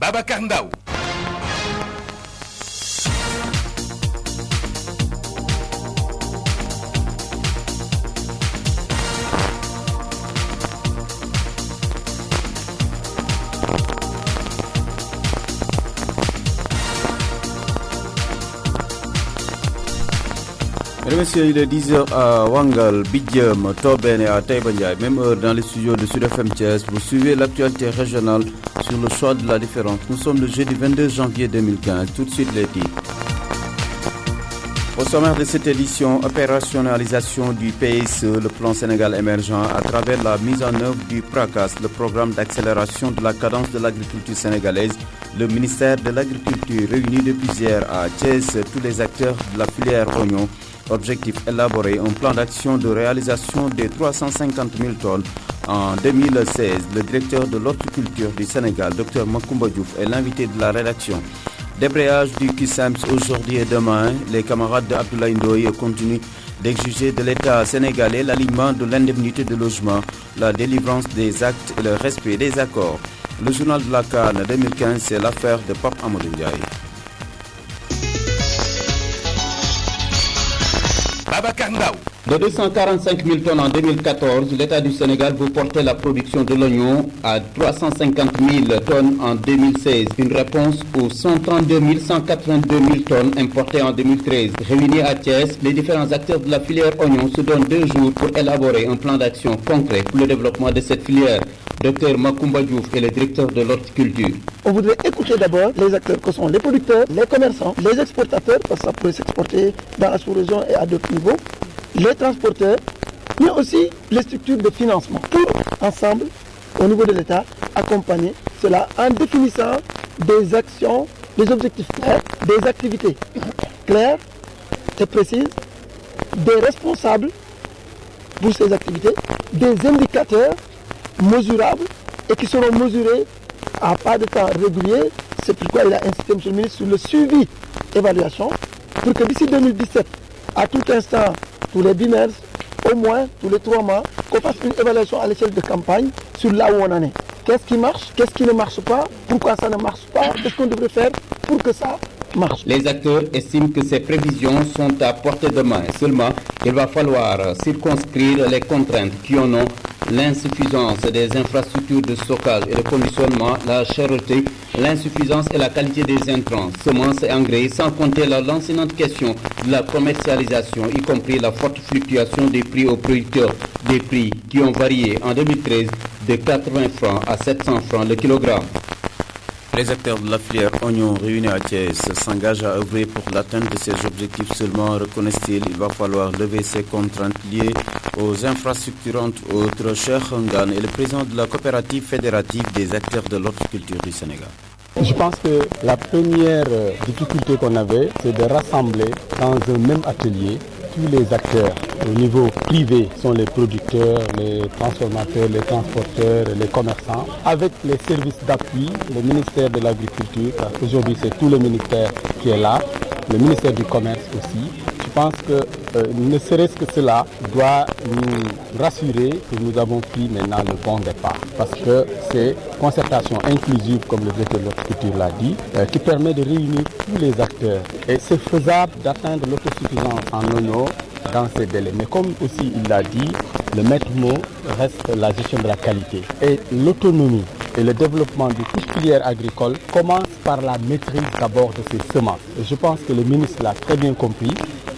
Babacar Ndao. Mesdames et messieurs, il est 10h à Wangal, Bidjem, Toben et à Taïbandiaï. Même heure dans les studios de Sud FM Thiès. Vous suivez l'actualité régionale sur le choix de la différence. Nous sommes le jeudi 22 janvier 2015. Tout de suite les titres. Au sommaire de cette édition, opérationnalisation du PSE, le plan Sénégal émergent, à travers la mise en œuvre du PRACAS, le programme d'accélération de la cadence de l'agriculture sénégalaise. Le ministère de l'Agriculture réunit depuis hier à Thiès tous les acteurs de la filière oignon. Objectif élaborer un plan d'action de réalisation des 350 000 tonnes en 2016. Le directeur de l'horticulture du Sénégal, Dr Macoumba Diouf, est l'invité de la rédaction. Débrayage du QSAMS aujourd'hui et demain. Les camarades d'Abdoulaye Ndoye continuent d'exiger de l'État sénégalais l'alignement de l'indemnité de logement, la délivrance des actes et le respect des accords. Le journal de la CAN 2015, c'est l'affaire de Pape Amadou Ndiaye. Babacar Ndao. De 245 000 tonnes en 2014, l'État du Sénégal veut porter la production de l'oignon à 350 000 tonnes en 2016. Une réponse aux 132 182 000 tonnes importées en 2013. Réunis à Thiès, les différents acteurs de la filière oignon se donnent 2 jours pour élaborer un plan d'action concret pour le développement de cette filière. Dr Macoumba Diouf est le directeur de l'horticulture. On voudrait écouter d'abord les acteurs que sont les producteurs, les commerçants, les exportateurs, parce que ça pourrait s'exporter dans la sous-région et à d'autres niveaux, les transporteurs, mais aussi les structures de financement. Tout ensemble, au niveau de l'État, accompagner cela en définissant des actions, des objectifs clairs, des activités claires et précises, des responsables pour ces activités, des indicateurs mesurables et qui seront mesurés à pas de temps régulier. C'est pourquoi il a insisté, M. le ministre, sur le suivi évaluation pour que d'ici 2017, à tout instant, tous les bimestres, au moins tous les 3 mois, qu'on fasse une évaluation à l'échelle de campagne sur là où on en est. Qu'est-ce qui marche, qu'est-ce qui ne marche pas, pourquoi ça ne marche pas, qu'est-ce qu'on devrait faire pour que ça marche. Les acteurs estiment que ces prévisions sont à portée de main. Seulement, il va falloir circonscrire les contraintes qui en ont l'insuffisance des infrastructures de stockage et de conditionnement, la cherté, l'insuffisance et la qualité des intrants, semences et engrais, sans compter la lancinante question de la commercialisation, y compris la forte fluctuation des prix aux producteurs, des prix qui ont varié en 2013 de 80 francs à 700 francs le kilogramme. Les acteurs de la filière oignon réunis à Thiès s'engagent à œuvrer pour l'atteinte de ces objectifs. Seulement, reconnaissent-ils, il va falloir lever ces contraintes liées aux infrastructures entre autres. Cheikh Ngan est le président de la coopérative fédérative des acteurs de l'horticulture du Sénégal. Je pense que la première difficulté qu'on avait, c'est de rassembler dans un même atelier tous les acteurs. Au niveau privé sont les producteurs, les transformateurs, les transporteurs, les commerçants, avec les services d'appui, le ministère de l'Agriculture, aujourd'hui c'est tout le ministère qui est là, le ministère du Commerce aussi. Je pense que ne serait-ce que cela doit nous rassurer que nous avons pris maintenant le bon départ. Parce que c'est concertation inclusive, comme le directeur de l'horticulture l'a dit, qui permet de réunir tous les acteurs. Et c'est faisable d'atteindre l'autosuffisance en oignon dans ces délais. Mais comme aussi il l'a dit, le maître mot reste la gestion de la qualité. Et l'autonomie et le développement de toute filière agricole commence par la maîtrise d'abord de ces semences. Et je pense que le ministre l'a très bien compris.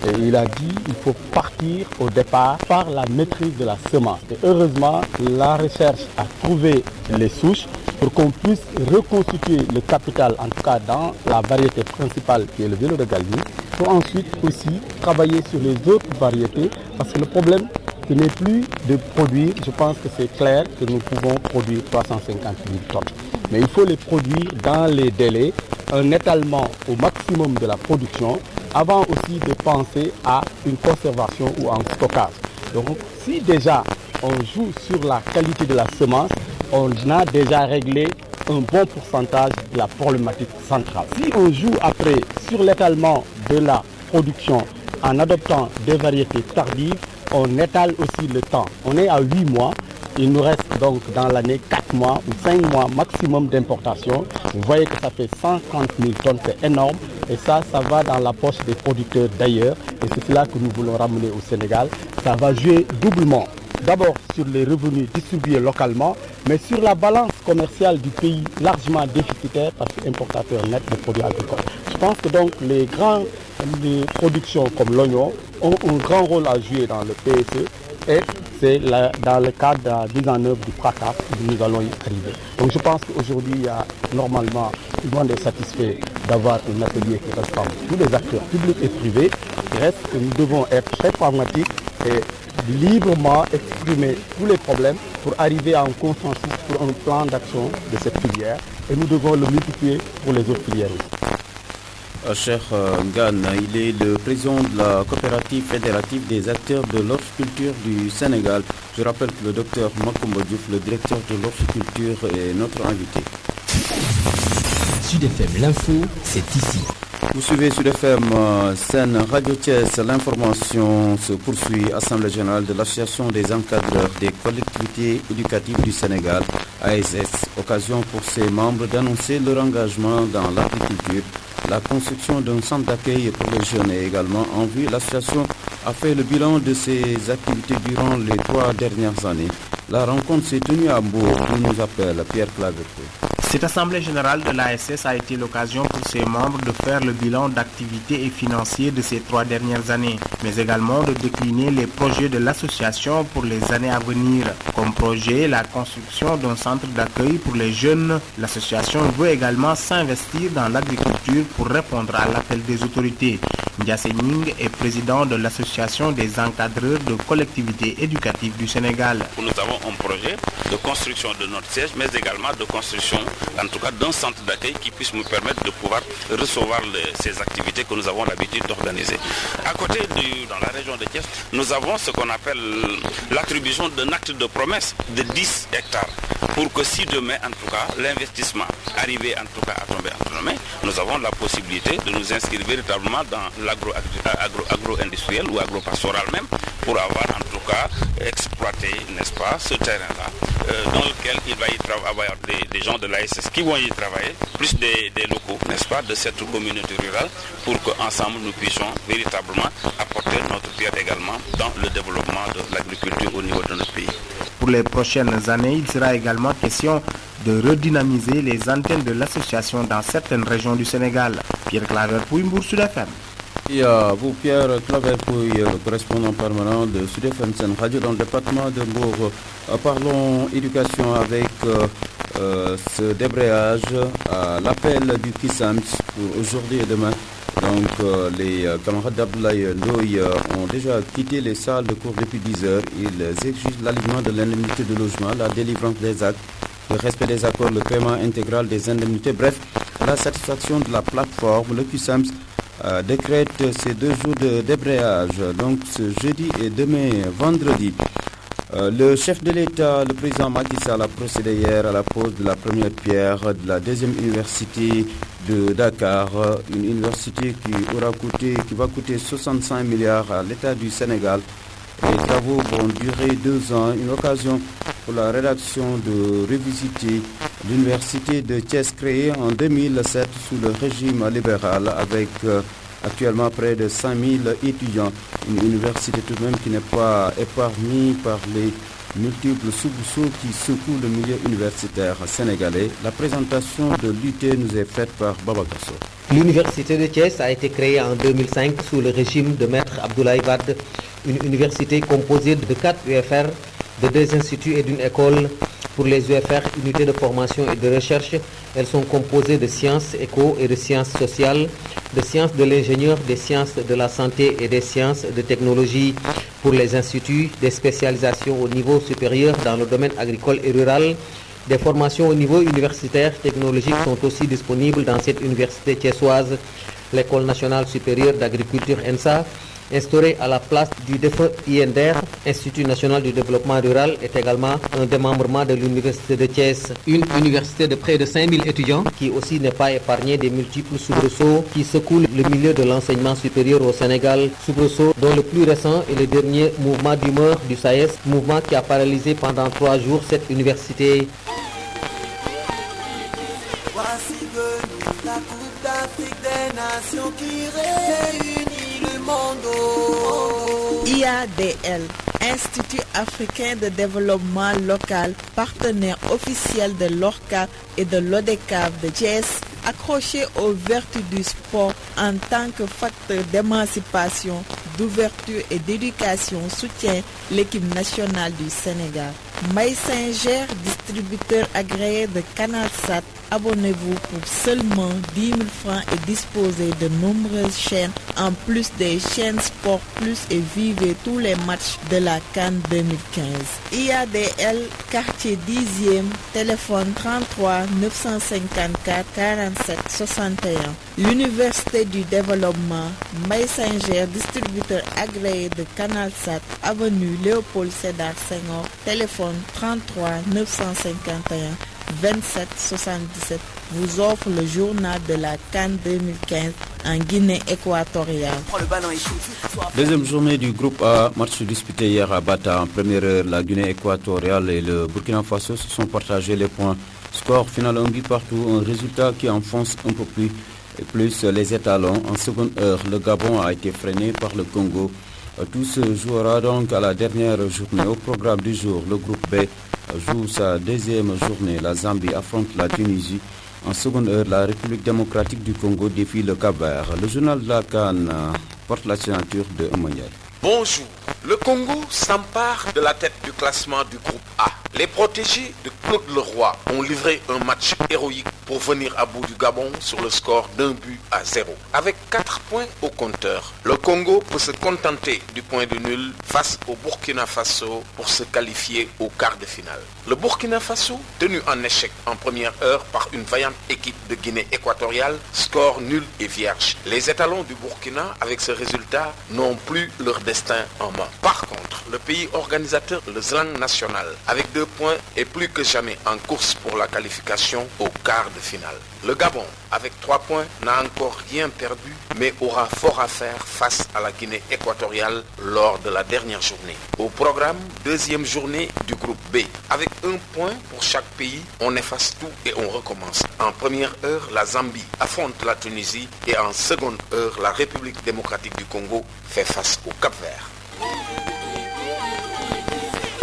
Et il a dit qu'il faut partir au départ par la maîtrise de la semence. Et heureusement, la recherche a trouvé les souches pour qu'on puisse reconstituer le capital, en tout cas dans la variété principale qui est le vélo de Galmi, pour ensuite aussi travailler sur les autres variétés, parce que le problème, ce n'est plus de produire, je pense que c'est clair que nous pouvons produire 350 000 tonnes. Mais il faut les produire dans les délais, un étalement au maximum de la production, avant aussi de penser à une conservation ou un stockage. Donc si déjà on joue sur la qualité de la semence, on a déjà réglé un bon pourcentage de la problématique centrale. Si on joue après sur l'étalement de la production en adoptant des variétés tardives, on étale aussi le temps. On est à 8 mois. Il nous reste donc dans l'année 4 mois ou 5 mois maximum d'importation. Vous voyez que ça fait 130 000 tonnes, c'est énorme. Et ça va dans la poche des producteurs d'ailleurs. Et c'est cela que nous voulons ramener au Sénégal. Ça va jouer doublement. D'abord sur les revenus distribués localement, mais sur la balance commerciale du pays largement déficitaire parce qu'importateur net de produits agricoles. Je pense que donc les grandes productions comme l'oignon ont un grand rôle à jouer dans le PSE et c'est dans le cadre de la mise en œuvre du PRACAS que nous allons y arriver. Donc je pense qu'aujourd'hui, il y a normalement, tout le monde est satisfait d'avoir un atelier qui rassemble tous les acteurs publics et privés. Il reste que nous devons être très pragmatiques et librement exprimer tous les problèmes pour arriver à un consensus pour un plan d'action de cette filière et nous devons le multiplier pour les autres filières. Cheikh Ngane, il est le président de la coopérative fédérative des acteurs de l'horticulture du Sénégal. Je rappelle que le docteur Macoumba Diouf, le directeur de l'horticulture, est notre invité. Sud FM, l'info, c'est ici. Vous suivez Sud FM, Sen Radio Thiès. L'information se poursuit. Assemblée générale de l'Association des encadreurs des collectivités éducatives du Sénégal, ASS. Occasion pour ses membres d'annoncer leur engagement dans l'agriculture, la construction d'un centre d'accueil pour les jeunes et également en vue. L'association a fait le bilan de ses activités durant les 3 dernières années. La rencontre s'est tenue à Mbour, où nous appelle Pierre Claverton. Cette assemblée générale de l'ASS a été l'occasion pour ses membres de faire le bilan d'activités et financiers de ces 3 dernières années, mais également de décliner les projets de l'association pour les années à venir. Comme projet, la construction d'un centre d'accueil pour les jeunes. L'association veut également s'investir dans l'agriculture pour répondre à l'appel des autorités. Ndiassé Ning est président de l'association des encadreurs de collectivités éducatives du Sénégal. Nous avons un projet de construction de notre siège, mais également de construction, en tout cas, d'un centre d'accueil qui puisse nous permettre de pouvoir recevoir ces activités que nous avons l'habitude d'organiser. À côté, dans la région de Thiès, nous avons ce qu'on appelle l'attribution d'un acte de promesse de 10 hectares pour que si demain, en tout cas, l'investissement arrivait en tout cas à tomber entre nos mains, nous avons la possibilité de nous inscrire véritablement dans l'agro-industriel ou agro-pastoral même pour avoir en tout cas exploité, n'est-ce pas, ce terrain-là dans lequel il va y avoir des gens de l'ASS qui vont y travailler, plus des locaux, n'est-ce pas, de cette communauté rurale pour qu'ensemble nous puissions véritablement apporter notre pierre également dans le développement de l'agriculture au niveau de notre pays. Pour les prochaines années, il sera également question de redynamiser les antennes de l'association dans certaines régions du Sénégal. Pierre Claverpouille, Mbour, Sud FM. Et à vous, Pierre Claverpouille, le correspondant permanent de Sud FM Sen Radio dans le département de Mbour. Parlons éducation avec ce débrayage à l'appel du KISAMS pour aujourd'hui et demain. Donc les camarades d'Abdoulaye Ndoye ont déjà quitté les salles de cours depuis 10 heures. Ils exigent l'alignement de l'indemnité de logement, la délivrance des actes, le respect des accords, le paiement intégral des indemnités. Bref, la satisfaction de la plateforme, le QSAMS décrète ces 2 jours de débrayage, donc ce jeudi et demain vendredi. Le chef de l'État, le président Macky Sall, a procédé hier à la pose de la première pierre de la 2e université de Dakar, une université qui va coûter 65 milliards à l'État du Sénégal. Les travaux vont durer 2 ans, une occasion pour la rédaction de revisiter l'université de Thiès créée en 2007 sous le régime libéral avec actuellement près de 5000 étudiants. Une université tout de même qui n'est pas épargnée par les multiples soubresauts qui secouent le milieu universitaire sénégalais. La présentation de l'UT nous est faite par Baba Gasso. L'université de Thiès a été créée en 2005 sous le régime de Maître Abdoulaye Wade, une université composée de 4 UFR, de 2 instituts et d'une école. Pour les UFR, unités de formation et de recherche, elles sont composées de sciences éco et de sciences sociales, de sciences de l'ingénieur, des sciences de la santé et des sciences de technologie. Pour les instituts, des spécialisations au niveau supérieur dans le domaine agricole et rural. Des formations au niveau universitaire technologique sont aussi disponibles dans cette université thiessoise. L'École nationale supérieure d'agriculture ENSA instauré à la place du défunt INDER, Institut national du développement rural, est également un démembrement de l'Université de Thiès, une université de près de 5000 étudiants qui aussi n'est pas épargnée des multiples soubresauts qui secouent le milieu de l'enseignement supérieur au Sénégal, soubresauts dont le plus récent est le dernier mouvement d'humeur du SAES, mouvement qui a paralysé pendant 3 jours cette université. Voici venue la Coupe d'Afrique des Nations qui réunit le monde. IADL, Institut africain de développement local, partenaire officiel de l'ORCAV et de l'ODECAV de Thiès, accroché aux vertus du sport en tant que facteur d'émancipation, d'ouverture et d'éducation, soutient l'équipe nationale du Sénégal. Maï Saint-Ger, distributeur agréé de CanalSat, abonnez-vous pour seulement 10 000 francs et disposez de nombreuses chaînes en plus des chaînes Sport Plus et vivez tous les matchs de la CAN 2015. IADL, quartier 10e, téléphone 33 954 47 61. L'Université du développement, Maï Saint-Ger, distributeur agréé de CanalSat, avenue Léopold Sédar Senghor, téléphone 33 951 27 77, vous offre le journal de la CAN 2015 en Guinée équatoriale. Deuxième journée du groupe A, match disputé hier à Bata. En première heure, la Guinée équatoriale et le Burkina Faso se sont partagés les points. Score final 1 but partout, un résultat qui enfonce un peu plus les étalons. En seconde heure, le Gabon a été freiné par le Congo. Tout se jouera donc à la dernière journée. Au programme du jour, le groupe B joue sa deuxième journée. La Zambie affronte la Tunisie. En seconde heure, la République démocratique du Congo défie le Cap-Vert. Le journal de la CAN porte la signature de Emmanuel. Bonjour. Le Congo s'empare de la tête du classement du groupe A. Les protégés de Claude Leroy ont livré un match héroïque pour venir à bout du Gabon sur le score d'1-0. Avec 4 points au compteur, le Congo peut se contenter du point de nul face au Burkina Faso pour se qualifier au quart de finale. Le Burkina Faso, tenu en échec en première heure par une vaillante équipe de Guinée équatoriale, score nul et vierge. Les étalons du Burkina, avec ce résultat, n'ont plus leur destin en main. Par contre, le pays organisateur, le Zlang national, avec 2 points, est plus que jamais en course pour la qualification au quart de finale. Le Gabon, avec 3 points, n'a encore rien perdu, mais aura fort à faire face à la Guinée équatoriale lors de la dernière journée. Au programme, deuxième journée du groupe B. Avec 1 point pour chaque pays, on efface tout et on recommence. En première heure, la Zambie affronte la Tunisie et en seconde heure, la République démocratique du Congo fait face au Cap-Vert.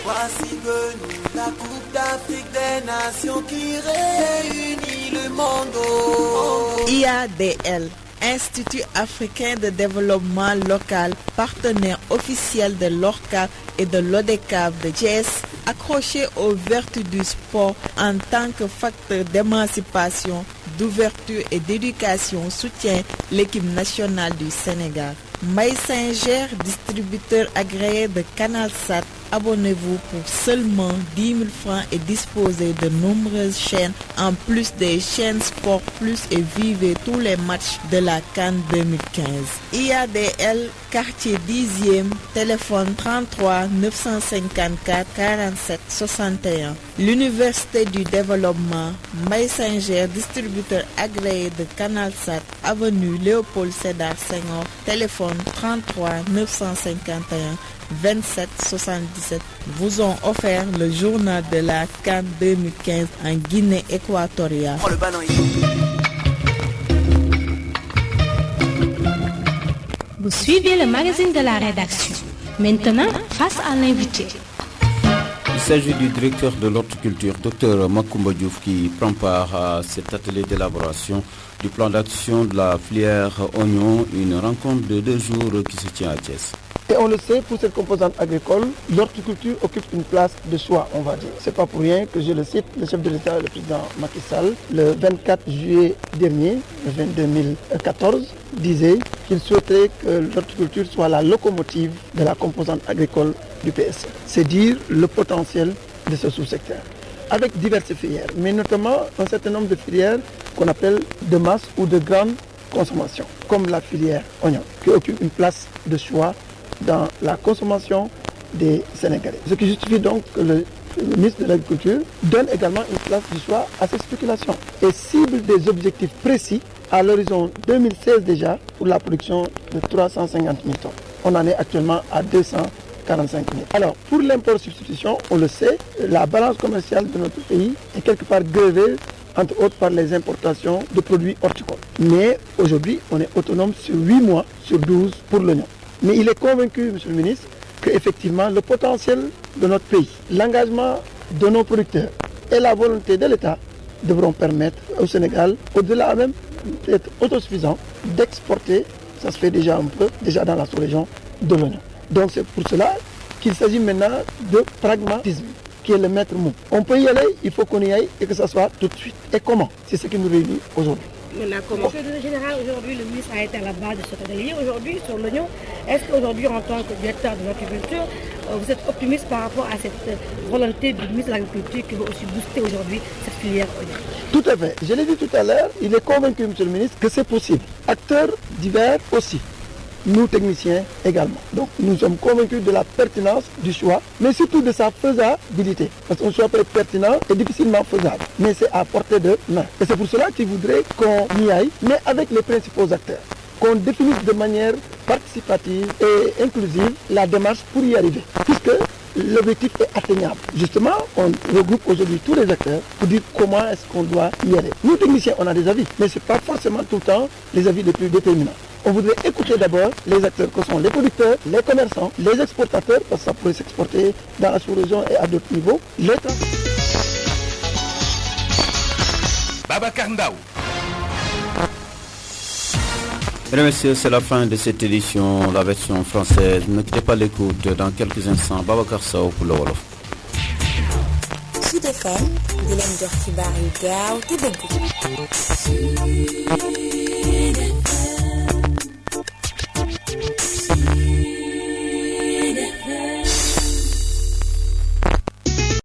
Voici venue la Coupe d'Afrique des Nations qui réunit le monde. IADL, Institut africain de développement local, partenaire officiel de l'ORCAV et de l'ODECAV de Thiès, accroché aux vertus du sport en tant que facteur d'émancipation, d'ouverture et d'éducation, soutient l'équipe nationale du Sénégal. Maï Saint-Ger, distributeur agréé de CanalSat, abonnez-vous pour seulement 10 000 francs et disposez de nombreuses chaînes en plus des chaînes Sport Plus et vivez tous les matchs de la CAN 2015. IADL, quartier 10e, téléphone 33 954 47 61. L'Université du développement, Maï Saint-Ger, distributeur agréé de CanalSat, avenue Léopold Sédar Senghor, téléphone 33 951 27 77, vous ont offert le journal de la CAN 2015 en Guinée équatoriale. Vous suivez le magazine de la rédaction. Maintenant, face à l'invité. Il s'agit du directeur de l'horticulture, Dr Makumba Diouf, qui prend part à cet atelier d'élaboration du plan d'action de la filière oignon, une rencontre de 2 jours qui se tient à Thiès. Et on le sait, pour cette composante agricole, l'horticulture occupe une place de choix, on va dire. C'est pas pour rien que je le cite, le chef de l'État, le président Macky Sall, le 24 juillet dernier, le 2014, disait qu'il souhaiterait que l'horticulture soit la locomotive de la composante agricole du PSE. C'est dire le potentiel de ce sous-secteur. Avec diverses filières, mais notamment un certain nombre de filières qu'on appelle de masse ou de grande consommation, comme la filière oignon, qui occupe une place de choix dans la consommation des Sénégalais. Ce qui justifie donc que le ministre de l'Agriculture donne également une place du choix à ces spéculations et cible des objectifs précis à l'horizon 2016 déjà pour la production de 350 000 tonnes. On en est actuellement à 245 000. Alors, pour l'import-substitution, on le sait, la balance commerciale de notre pays est quelque part grevée, entre autres par les importations de produits horticoles. Mais aujourd'hui, on est autonome sur 8 mois sur 12 pour l'oignon. Mais il est convaincu, monsieur le ministre, qu'effectivement, le potentiel de notre pays, l'engagement de nos producteurs et la volonté de l'État devront permettre au Sénégal, au-delà même d'être autosuffisant, d'exporter, ça se fait déjà un peu, déjà dans la sous-région de l'oignon. Donc c'est pour cela qu'il s'agit maintenant de pragmatisme, qui est le maître mot. On peut y aller, il faut qu'on y aille et que ça soit tout de suite. Et comment? C'est ce qui nous réunit aujourd'hui. Monsieur le général, aujourd'hui, le ministre a été à la base de cet atelier. Aujourd'hui, sur l'oignon, est-ce qu'aujourd'hui, en tant que directeur de l'agriculture, vous êtes optimiste par rapport à cette volonté du ministre de l'Agriculture qui veut aussi booster aujourd'hui cette filière oignon? Tout à fait. Je l'ai dit tout à l'heure, il est convaincu, monsieur le ministre, que c'est possible. Acteurs divers aussi. Nous, techniciens, également. Donc, nous sommes convaincus de la pertinence du choix, mais surtout de sa faisabilité. Parce qu'un choix peut être pertinent et difficilement faisable. Mais c'est à portée de main. Et c'est pour cela qu'il voudrait qu'on y aille, mais avec les principaux acteurs. Qu'on définisse de manière participative et inclusive la démarche pour y arriver. Puisque l'objectif est atteignable. Justement, on regroupe aujourd'hui tous les acteurs pour dire comment est-ce qu'on doit y aller. Nous, techniciens, on a des avis, mais ce n'est pas forcément tout le temps les avis les plus déterminants. On voudrait écouter d'abord les acteurs que sont les producteurs, les commerçants, les exportateurs, parce que ça pourrait s'exporter dans la sous-région et à d'autres niveaux. Babacar Ndaw. Mesdames et messieurs, c'est la fin de cette édition, la version française. Ne quittez pas l'écoute. Dans quelques instants, Babacar Sow pour le Wolof. Sud FM, di leen jox xibaar yu gaaw te dëgg.